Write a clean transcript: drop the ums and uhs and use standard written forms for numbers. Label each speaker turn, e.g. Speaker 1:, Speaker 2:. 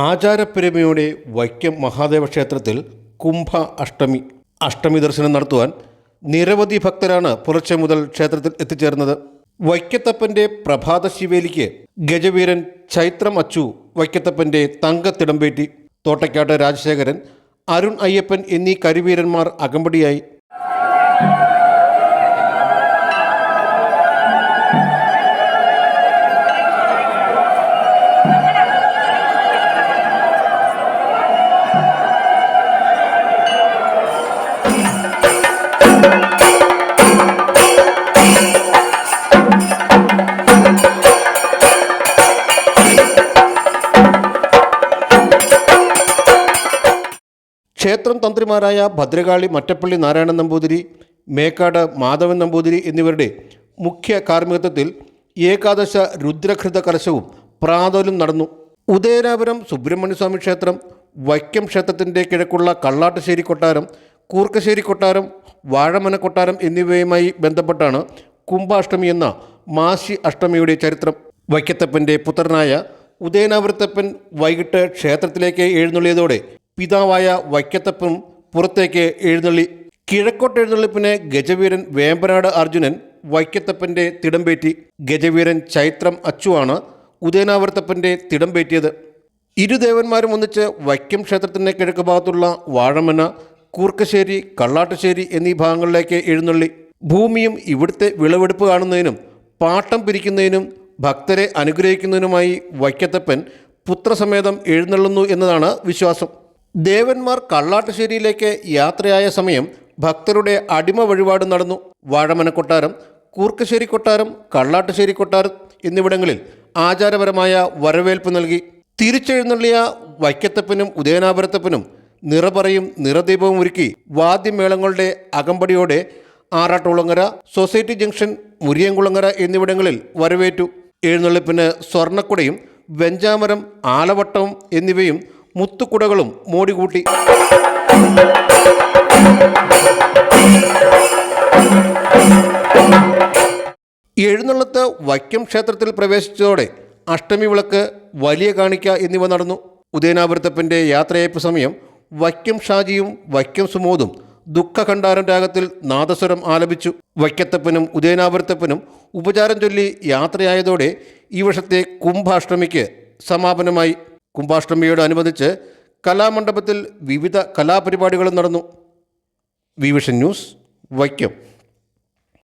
Speaker 1: ആചാരപ്പെരുമയോടെ വൈക്കം മഹാദേവ ക്ഷേത്രത്തിൽ കുംഭ അഷ്ടമി ദർശനം നടത്തുവാൻ നിരവധി ഭക്തരാണ് പുലർച്ചെ മുതൽ ക്ഷേത്രത്തിൽ എത്തിച്ചേർന്നത്. വൈക്കത്തപ്പൻ്റെ പ്രഭാത ശിവേലിക്ക് ഗജവീരൻ ചൈത്രം അച്ചു വൈക്കത്തപ്പൻ്റെ തങ്കത്തിടമ്പേറ്റി. തോട്ടയ്ക്കാട്ട് രാജശേഖരൻ, അരുൺ അയ്യപ്പൻ എന്നീ കരിവീരന്മാർ അകമ്പടിയായി. ക്ഷേത്രം തന്ത്രിമാരായ ഭദ്രകാളി മറ്റപ്പള്ളി നാരായണൻ നമ്പൂതിരി, മേക്കാട് മാധവൻ നമ്പൂതിരി എന്നിവരുടെ മുഖ്യ കാർമ്മികത്വത്തിൽ ഏകാദശ രുദ്രഘൃത കലശവും പ്രാതലും നടന്നു. ഉദയനാപുരം സുബ്രഹ്മണ്യസ്വാമി ക്ഷേത്രം, വൈക്കം ക്ഷേത്രത്തിൻ്റെ കിഴക്കുള്ള കള്ളാട്ടുശ്ശേരി കൊട്ടാരം, കൂർക്കശ്ശേരി കൊട്ടാരം, വാഴമന കൊട്ടാരം എന്നിവയുമായി ബന്ധപ്പെട്ടാണ് കുംഭാഷ്ടമി എന്ന മാസി അഷ്ടമിയുടെ ചരിത്രം. വൈക്കത്തപ്പൻ്റെ പുത്രനായ ഉദയനാപുരത്തപ്പൻ വൈകിട്ട് ക്ഷേത്രത്തിലേക്ക് എഴുന്നള്ളിയതോടെ പിതാവായ വൈക്കത്തപ്പൻ പുറത്തേക്ക് എഴുന്നള്ളി. കിഴക്കോട്ട് എഴുന്നള്ളിപ്പിന് ഗജവീരൻ വേമ്പനാട് അർജുനൻ വൈക്കത്തപ്പൻ്റെ തിടമ്പേറ്റി. ഗജവീരൻ ചൈത്രം അച്ചുവാണ് ഉദയനാപുരത്തപ്പൻ്റെ തിടമ്പേറ്റിയത്. ഇരുദേവന്മാരും ഒന്നിച്ച് വൈക്കം ക്ഷേത്രത്തിൻ്റെ കിഴക്ക് ഭാഗത്തുള്ള വാഴമന, കൂർക്കശ്ശേരി, കള്ളാട്ടുശ്ശേരി എന്നീ ഭാഗങ്ങളിലേക്ക് എഴുന്നള്ളി. ഭൂമിയും ഇവിടുത്തെ വിളവെടുപ്പ് കാണുന്നതിനും പാട്ടം പിരിക്കുന്നതിനും ഭക്തരെ അനുഗ്രഹിക്കുന്നതിനുമായി വൈക്കത്തപ്പൻ പുത്രസമേതം എഴുന്നള്ളുന്നു എന്നതാണ് വിശ്വാസം. ദേവന്മാർ കള്ളാട്ടുശ്ശേരിയിലേക്ക് യാത്രയായ സമയം ഭക്തരുടെ അടിമ വഴിപാട് നടന്നു. വാഴമന കൊട്ടാരം, കൂർക്കശ്ശേരി കൊട്ടാരം, കള്ളാട്ടുശ്ശേരി കൊട്ടാരം എന്നിവിടങ്ങളിൽ ആചാരപരമായ വരവേൽപ്പ് നൽകി. തിരിച്ചെഴുന്നള്ളിയ വൈക്കത്തപ്പനും ഉദയനാപുരത്തപ്പനും നിറപറയും നിറദീപവും ഒരുക്കി വാദ്യമേളങ്ങളുടെ അകമ്പടിയോടെ ആറാട്ടുകുളങ്ങര, സൊസൈറ്റി ജംഗ്ഷൻ, മുരിയൻകുളങ്ങര എന്നിവിടങ്ങളിൽ വരവേറ്റു. എഴുന്നള്ളിപ്പിന് സ്വർണ്ണക്കുടയും വെഞ്ചാമരം, ആലവട്ടവും എന്നിവയും മുത്തുക്കുടകളും മോടികൂട്ടി. എഴുന്നള്ളത്ത് വൈക്കം ക്ഷേത്രത്തിൽ പ്രവേശിച്ചതോടെ അഷ്ടമി വിളക്ക്, വലിയ കാണിക്ക എന്നിവ നടന്നു. ഉദയനാപുരത്തപ്പൻ്റെ യാത്രയയപ്പ് സമയം വൈക്കം ഷാജിയും വൈക്കം സുമോദും ദുഃഖഖണ്ഡാരം രാഗത്തിൽ നാദസ്വരം ആലപിച്ചു. വൈക്കത്തപ്പനും ഉദയനാപുരത്തപ്പനും ഉപചാരം ചൊല്ലി യാത്രയായതോടെ ഈ വർഷത്തെ കുംഭാഷ്ടമിക്ക് സമാപനമായി. കുംഭാഷ്ടമിയോടനുബന്ധിച്ച് കലാമണ്ഡപത്തിൽ വിവിധ കലാപരിപാടികളും നടന്നു. വിവിഷൻ ന്യൂസ്, വൈക്കം.